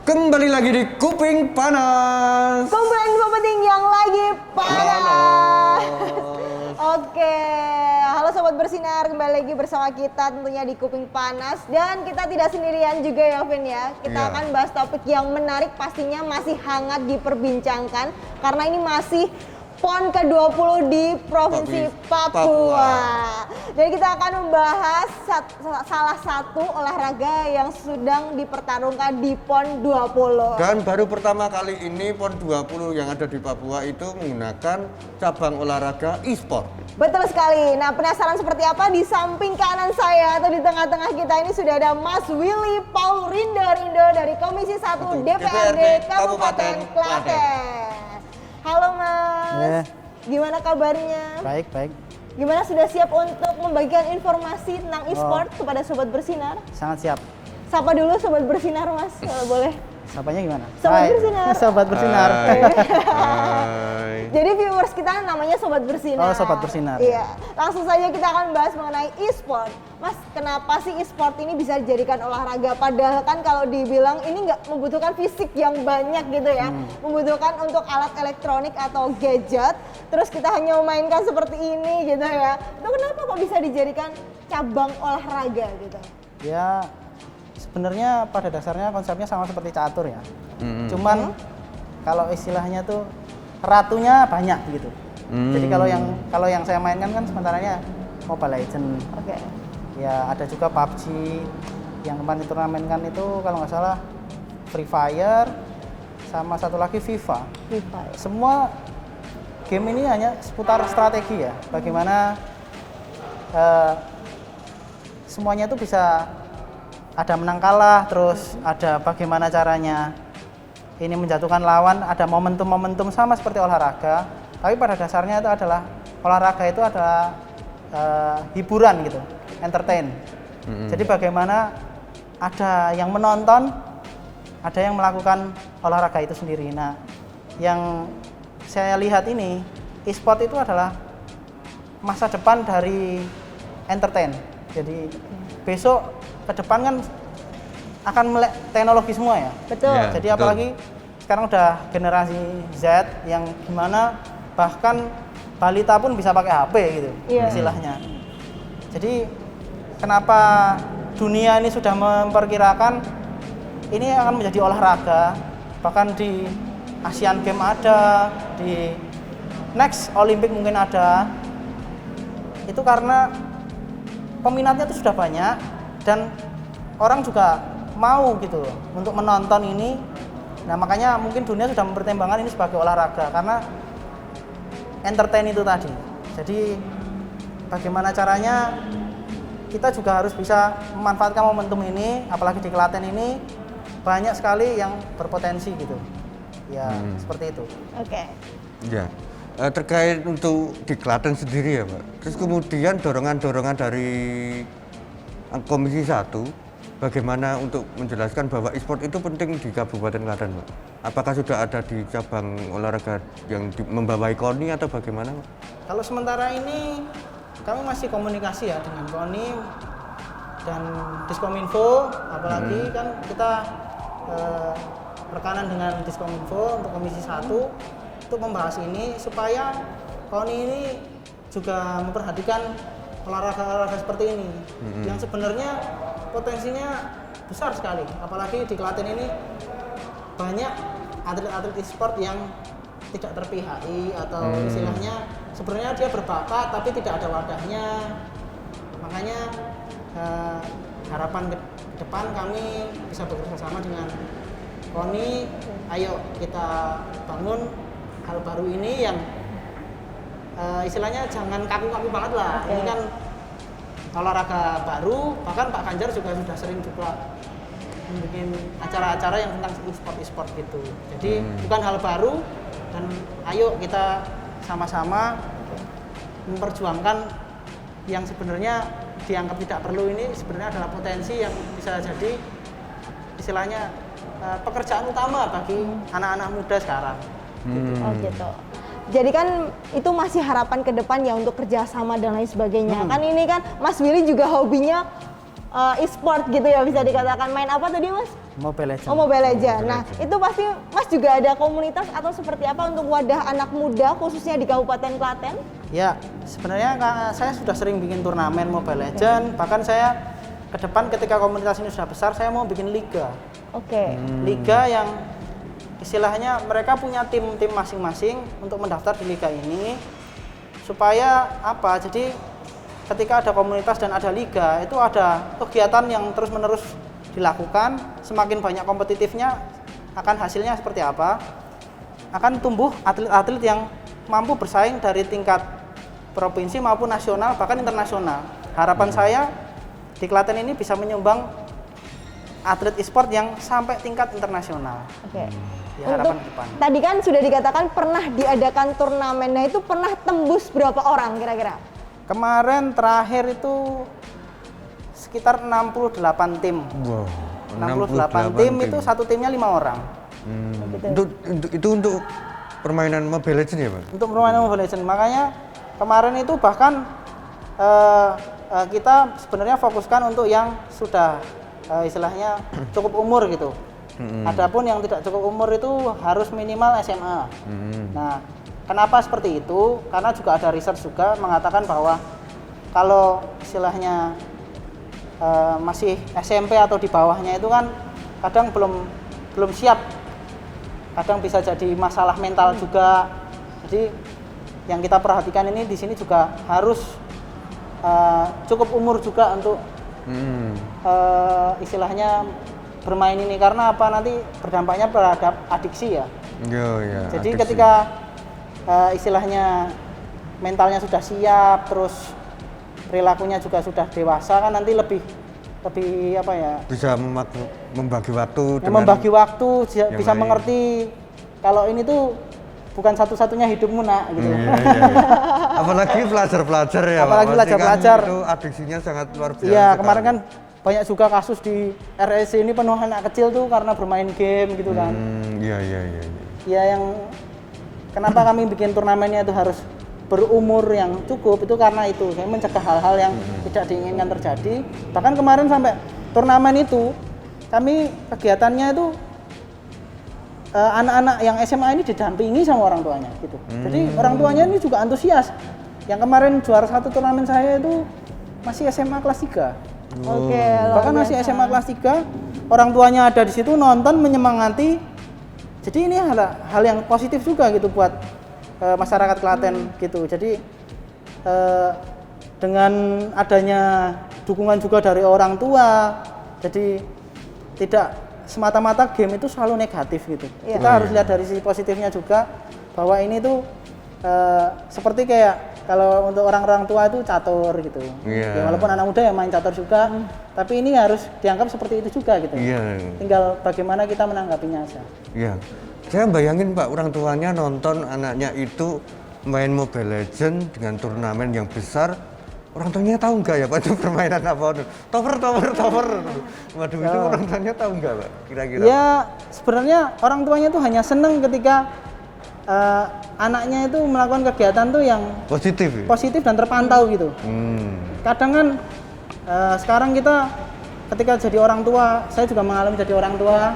Kembali lagi di Kuping Panas. Kumpulan info penting yang lagi panas. Oke, halo Sobat Bersinar, kembali lagi bersama kita tentunya di Kuping Panas. Dan kita tidak sendirian juga ya Vin ya. Kita akan bahas topik yang menarik, pastinya masih hangat diperbincangkan. Karena ini masih PON ke-20 di Provinsi Papua. Jadi kita akan membahas salah satu olahraga yang sedang dipertarungkan di PON 20. Dan baru pertama kali ini PON 20 yang ada di Papua itu menggunakan cabang olahraga e-sport. Betul sekali. Nah, penasaran seperti apa? Di samping kanan saya atau di tengah-tengah kita ini sudah ada Mas Willy Paul Rindo dari Komisi 1 DPRD Kabupaten Klaten. Halo Mas, gimana kabarnya? Baik. Gimana, sudah siap untuk membagikan informasi tentang e-sport kepada Sobat Bersinar? Sangat siap. Sapa dulu Sobat Bersinar Mas, kalau boleh. Sapanya gimana? Sobat Hai. Bersinar. Sobat Bersinar. Hai. Jadi viewers kita namanya Sobat Bersinar. Oh, Sobat Bersinar. Iya, langsung saja kita akan bahas mengenai e-sport. Mas, kenapa sih e-sport ini bisa dijadikan olahraga? Padahal kan kalau dibilang ini nggak membutuhkan fisik yang banyak gitu ya. Membutuhkan untuk alat elektronik atau gadget. Terus kita hanya memainkan seperti ini gitu ya. Itu kenapa kok bisa dijadikan cabang olahraga gitu? Ya, sebenarnya pada dasarnya konsepnya sama seperti catur ya. Cuman kalau istilahnya tuh ratunya banyak gitu. Jadi kalau yang saya mainkan kan sementaranya Mobile Legends. Oke. Ya ada juga PUBG. Yang kemarin turnamen kan itu kalau nggak salah Free Fire sama satu lagi FIFA. FIFA ya. Semua game ini hanya seputar strategi ya. Bagaimana semuanya itu bisa ada menang kalah, terus ada bagaimana caranya ini menjatuhkan lawan, ada momentum-momentum sama seperti olahraga. Tapi pada dasarnya itu adalah olahraga itu adalah hiburan gitu, entertain. Jadi bagaimana ada yang menonton, ada yang melakukan olahraga itu sendiri. Nah, yang saya lihat ini e-sport itu adalah masa depan dari entertain. Jadi besok ke depan kan akan melek teknologi semua ya. Betul. Ya. Jadi apalagi sekarang udah generasi Z yang gimana bahkan balita pun bisa pakai HP gitu istilahnya. Jadi kenapa dunia ini sudah memperkirakan ini akan menjadi olahraga, bahkan di Asian Games ada, di next Olympic mungkin ada. Itu karena peminatnya itu sudah banyak dan orang juga mau gitu loh untuk menonton ini. Nah, makanya mungkin dunia sudah mempertimbangkan ini sebagai olahraga karena entertain itu tadi. Jadi bagaimana caranya kita juga harus bisa memanfaatkan momentum ini, apalagi di Klaten ini banyak sekali yang berpotensi gitu. Ya, seperti itu. Oke. Ya. Terkait untuk di Klaten sendiri ya Pak. Terus kemudian dorongan-dorongan dari Komisi 1 bagaimana untuk menjelaskan bahwa e-sport itu penting di Kabupaten Klaten, Pak? Apakah sudah ada di cabang olahraga yang membawai KONI atau bagaimana, Pak? Kalau sementara ini kami masih komunikasi ya dengan KONI dan Diskominfo, apalagi kan kita rekanan dengan Diskominfo untuk Komisi 1 untuk membahas ini supaya KONI ini juga memperhatikan olahraga-olahraga seperti ini yang sebenarnya potensinya besar sekali, apalagi di Klaten ini banyak atlet-atlet e-sport yang tidak terpihaki atau istilahnya sebenarnya dia berbakat tapi tidak ada wadahnya. Makanya harapan ke depan kami bisa bekerja sama dengan KONI, ayo kita bangun hal baru ini yang istilahnya jangan kaku-kaku banget lah. Ini kan olahraga baru, bahkan Pak Ganjar juga sudah sering juga bikin acara-acara yang tentang e-sport gitu. Jadi bukan hal baru dan ayo kita sama-sama memperjuangkan yang sebenarnya dianggap tidak perlu ini sebenarnya adalah potensi yang bisa jadi istilahnya pekerjaan utama bagi anak-anak muda sekarang. Oh gitu. Jadi kan itu masih harapan ke depan ya untuk kerjasama dan lain sebagainya. Kan ini kan Mas Willy juga hobinya e-sport gitu ya bisa dikatakan. Main apa tadi Mas? Mobile Legends. Oh, Mobile Legends. Nah, itu pasti Mas juga ada komunitas atau seperti apa untuk wadah anak muda khususnya di Kabupaten Klaten? Ya, sebenarnya saya sudah sering bikin turnamen Mobile Legends, bahkan saya ke depan ketika komunitas ini sudah besar, saya mau bikin liga. Oke. Liga yang istilahnya mereka punya tim-tim masing-masing untuk mendaftar di liga ini supaya apa? Jadi ketika ada komunitas dan ada liga, itu ada kegiatan yang terus-menerus dilakukan, semakin banyak kompetitifnya, akan hasilnya seperti apa? Akan tumbuh atlet-atlet yang mampu bersaing dari tingkat provinsi maupun nasional, bahkan internasional. Harapan saya di Klaten ini bisa menyumbang atlet e-sport yang sampai tingkat internasional. Oke. Ya, harapan ke depan. Tadi kan sudah dikatakan pernah diadakan turnamen. Nah, itu pernah tembus berapa orang kira-kira? Kemarin terakhir itu sekitar 68 tim. Wow. 68 tim itu satu timnya 5 orang. Itu untuk permainan Mobile Legends ya, Pak? Untuk permainan Mobile Legends. Makanya kemarin itu bahkan kita sebenarnya fokuskan untuk yang sudah istilahnya cukup umur gitu. Adapun yang tidak cukup umur itu harus minimal SMA. Nah, kenapa seperti itu? Karena juga ada research juga mengatakan bahwa kalau istilahnya masih SMP atau di bawahnya itu kan kadang belum siap, kadang bisa jadi masalah mental juga. Jadi yang kita perhatikan ini di sini juga harus cukup umur juga untuk istilahnya bermain ini, karena apa, nanti berdampaknya terhadap adiksi ya. Iya, Jadi adiksi. ketika istilahnya mentalnya sudah siap, terus perilakunya juga sudah dewasa, kan nanti lebih apa ya? Bisa membagi waktu. Ya, membagi waktu, bisa lain. mengerti kalau ini tuh bukan satu-satunya hidupmu nak gitu. Iya. Apalagi pelajar-pelajar ya, Pak. Apalagi Pasti pelajar-pelajar. kan itu adiksinya sangat luar biasa. Iya, sekali. kemarin kan banyak juga kasus di RSC ini penuh anak kecil tuh karena bermain game gitu kan. Iya. Ya, yang kenapa kami bikin turnamennya itu harus berumur yang cukup itu karena itu, saya mencegah hal-hal yang tidak diinginkan terjadi. Bahkan kemarin sampai turnamen itu kami kegiatannya itu anak-anak yang SMA ini didampingi sama orang tuanya gitu. Jadi orang tuanya ini juga antusias. Yang kemarin juara satu turnamen saya itu masih SMA kelas 3. Oke, Bahkan masih SMA kelas 3, orang tuanya ada di situ nonton, menyemangati. Jadi ini hal yang positif juga gitu buat masyarakat Klaten gitu. Jadi dengan adanya dukungan juga dari orang tua, jadi tidak semata-mata game itu selalu negatif gitu. Iya. Kita harus lihat dari sisi positifnya juga, bahwa ini tuh seperti kayak kalau untuk orang-orang tua itu catur gitu. Iya. Ya, walaupun anak muda yang main catur juga, tapi ini harus dianggap seperti itu juga gitu. Iya. Tinggal bagaimana kita menanggapinya aja. Iya. Saya bayangin Pak, orang tuanya nonton anaknya itu main Mobile Legends dengan turnamen yang besar. Orang tuanya tahu nggak ya Pak itu permainan apa? Tower. Waduh, itu orang tuanya tahu nggak Pak? Kira-kira. Ya, sebenarnya orang tuanya tuh hanya seneng ketika anaknya itu melakukan kegiatan tuh yang Positif ya? positif dan terpantau gitu. Kadang kan sekarang kita ketika jadi orang tua, saya juga mengalami jadi orang tua,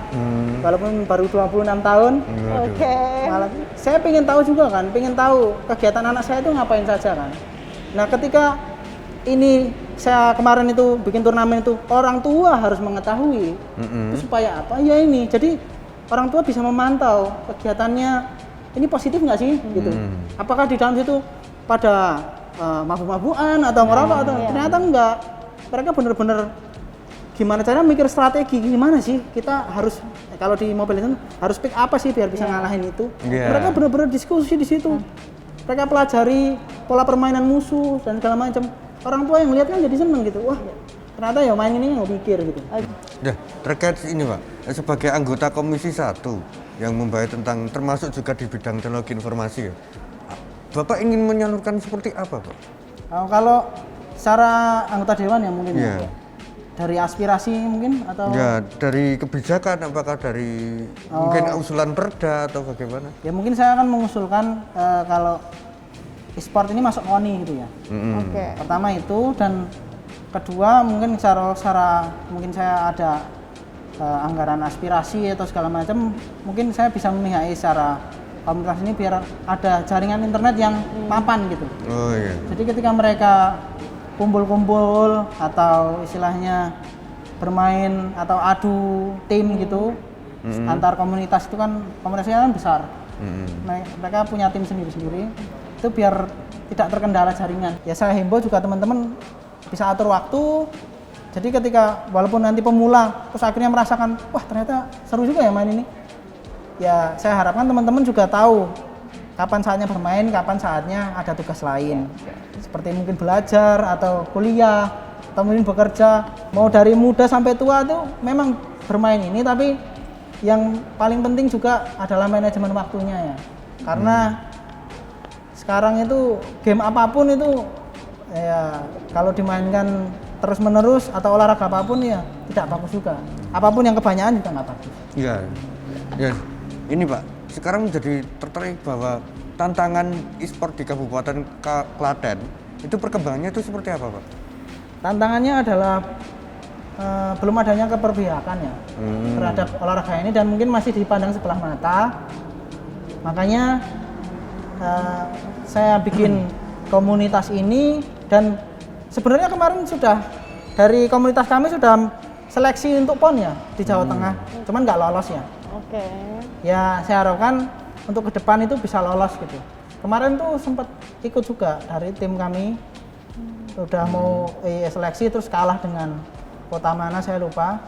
walaupun baru 26 tahun. Oke. Malah saya pengen tahu juga kan, pengen tahu kegiatan anak saya itu ngapain saja kan. Nah, ketika ini saya kemarin itu bikin turnamen itu, orang tua harus mengetahui. Itu supaya apa? Ya ini, jadi orang tua bisa memantau kegiatannya ini positif nggak sih gitu. Apakah di dalam situ pada mabuk-mabukan atau ngerokok atau ternyata enggak. Mereka bener-bener gimana cara mikir strategi, gimana sih kita harus kalau di Mobile Legends harus pick apa sih biar bisa ngalahin itu. Mereka bener-bener diskusi di situ. Mereka pelajari pola permainan musuh dan segala macam. Orang tua yang lihat kan jadi seneng gitu. Wah, ternyata ya main ini nggak mikir gitu. Nah, terkait ini Pak, sebagai anggota Komisi 1 yang membahas tentang termasuk juga di bidang teknologi informasi ya, Bapak ingin menyalurkan seperti apa Pak? Kalau secara anggota dewan ya mungkin Iya. ya. Dari aspirasi mungkin atau Ya, dari kebijakan, apakah dari mungkin usulan perda atau bagaimana? ya mungkin saya akan mengusulkan kalau e-sport ini masuk KONI gitu ya. Oke. Pertama itu, dan kedua mungkin secara mungkin saya ada anggaran aspirasi atau segala macam, mungkin saya bisa memihak secara komunitas ini biar ada jaringan internet yang mapan gitu. Oh iya. Jadi ketika mereka kumpul-kumpul atau istilahnya bermain atau adu tim gitu antar komunitas, itu kan komunitasnya kan besar. Mereka punya tim sendiri-sendiri, itu biar tidak terkendala jaringan. Ya saya himbau juga teman-teman bisa atur waktu. Jadi ketika walaupun nanti pemula terus akhirnya merasakan wah ternyata seru juga ya main ini. Ya saya harapkan teman-teman juga tahu kapan saatnya bermain, kapan saatnya ada tugas lain. Seperti mungkin belajar atau kuliah atau mungkin bekerja. Mau dari muda sampai tua itu memang bermain ini, tapi yang paling penting juga adalah manajemen waktunya ya. Karena sekarang itu game apapun itu ya kalau dimainkan terus menerus atau olahraga apapun ya tidak bagus juga. Apapun yang kebanyakan juga nggak bagus. Iya. Ya. Ini Pak, sekarang menjadi tertarik bahwa tantangan e-sport di Kabupaten Klaten itu perkembangannya itu seperti apa Pak? Tantangannya adalah belum adanya keperpihakan ya terhadap olahraga ini dan mungkin masih dipandang sebelah mata. Makanya saya bikin komunitas ini dan sebenarnya kemarin sudah dari komunitas kami sudah seleksi untuk PON ya di Jawa Tengah, cuman nggak lolos ya. Oke. Ya saya harapkan untuk ke depan itu bisa lolos gitu. Kemarin tuh sempat ikut juga dari tim kami, udah mau seleksi terus kalah dengan kota mana saya lupa.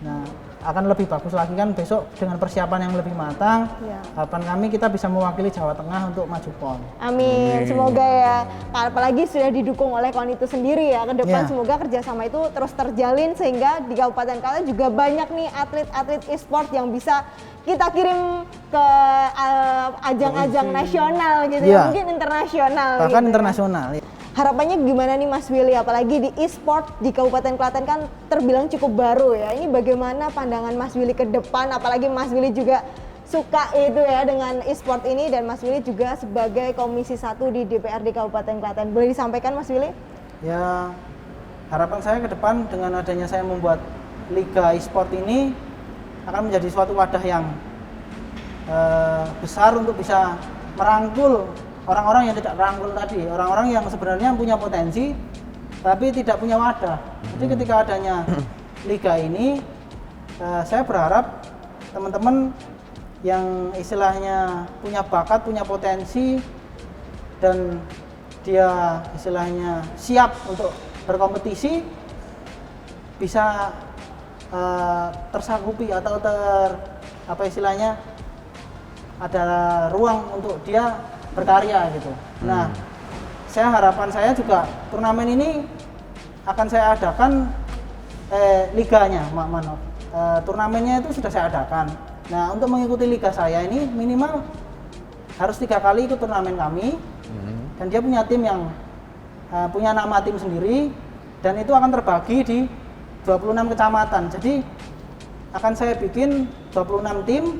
Nah akan lebih bagus lagi kan besok dengan persiapan yang lebih matang. Ya. Harapan kami kita bisa mewakili Jawa Tengah untuk maju PON. Amin, semoga ya. Apalagi sudah didukung oleh KON itu sendiri ya. Ke depan semoga kerjasama itu terus terjalin sehingga di Kabupaten Klaten juga banyak nih atlet-atlet e-sport yang bisa kita kirim ke ajang-ajang nasional gitu ya, mungkin internasional. Bahkan gitu internasional. Ya. Harapannya gimana nih Mas Willy, apalagi di e-sport di Kabupaten Klaten kan terbilang cukup baru ya. Ini bagaimana pandangan Mas Willy ke depan, apalagi Mas Willy juga suka itu ya dengan e-sport ini dan Mas Willy juga sebagai Komisi 1 di DPRD Kabupaten Klaten. Boleh disampaikan Mas Willy? Ya, harapan saya ke depan dengan adanya saya membuat Liga e-sport ini akan menjadi suatu wadah yang besar untuk bisa merangkul orang-orang yang tidak merangkul tadi, orang-orang yang sebenarnya punya potensi tapi tidak punya wadah. Jadi ketika adanya liga ini, saya berharap teman-teman yang istilahnya punya bakat, punya potensi dan dia istilahnya siap untuk berkompetisi bisa tersanggupi atau apa istilahnya ada ruang untuk dia berkarya gitu. Nah, saya harapan saya juga turnamen ini akan saya adakan liganya, turnamennya itu sudah saya adakan. Nah, untuk mengikuti liga saya ini minimal harus 3 kali ikut turnamen kami, dan dia punya tim yang punya nama tim sendiri, dan itu akan terbagi di 26 kecamatan. Jadi akan saya bikin 26 tim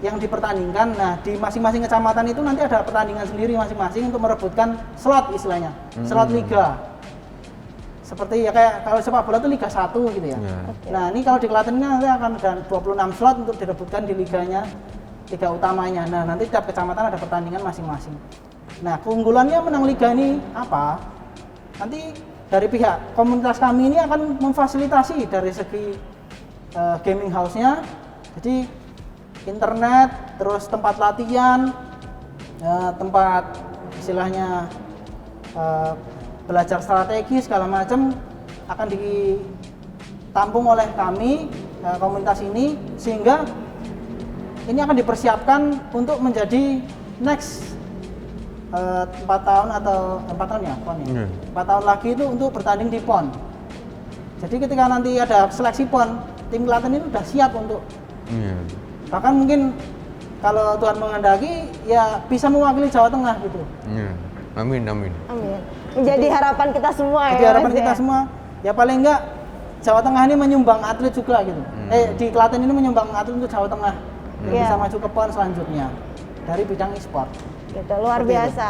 yang dipertandingkan. Nah, di masing-masing kecamatan itu nanti ada pertandingan sendiri masing-masing untuk merebutkan slot istilahnya, slot liga. Seperti ya kayak kalau sepak bola itu Liga 1 gitu ya. Nah, ini kalau di Klaten ini nanti akan ada 26 slot untuk direbutkan di liganya, liga utamanya. Nah, nanti tiap kecamatan ada pertandingan masing-masing. Nah, keunggulannya menang liga ini apa? Nanti dari pihak komunitas kami ini akan memfasilitasi dari segi gaming house-nya. Jadi internet, terus tempat latihan, tempat istilahnya belajar strategi segala macam akan ditampung oleh kami komunitas ini, sehingga ini akan dipersiapkan untuk menjadi next 4 tahun atau 4 tahun ya PON ya. 4 tahun lagi itu untuk bertanding di PON. Jadi ketika nanti ada seleksi PON, tim Klaten ini sudah siap untuk bahkan mungkin kalau Tuhan menghendaki ya bisa mewakili Jawa Tengah gitu. Amin, amin. Amin. Menjadi harapan kita semua ya. Jadi harapan kita semua, ya paling enggak Jawa Tengah ini menyumbang atlet juga gitu. Di Klaten ini menyumbang atlet untuk Jawa Tengah. Bisa maju ke PON selanjutnya dari bidang e-sport. Gitu, luar biasa.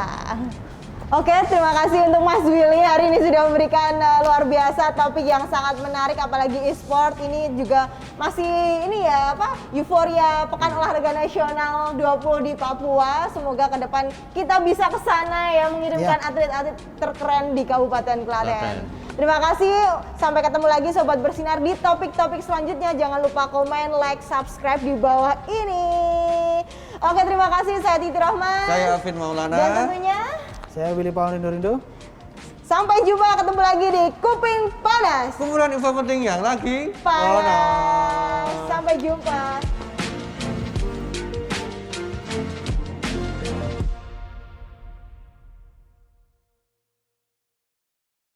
Oke, terima kasih untuk Mas Willy hari ini sudah memberikan luar biasa topik yang sangat menarik, apalagi e-sport ini juga masih ini ya apa euforia Pekan Olahraga Nasional 20 di Papua. Semoga ke depan kita bisa ke sana ya mengirimkan atlet-atlet terkeren di Kabupaten Klaten. Terima kasih, sampai ketemu lagi Sobat Bersinar di topik-topik selanjutnya. Jangan lupa komen, like, subscribe di bawah ini. Oke, terima kasih. Saya Titi Rahman. Saya Alvin Maulana. Dan tentunya Saya Willy Paul Rindo. sampai jumpa, ketemu lagi di Kuping Panas. Kumpulan info penting yang lagi Panas. Sampai jumpa.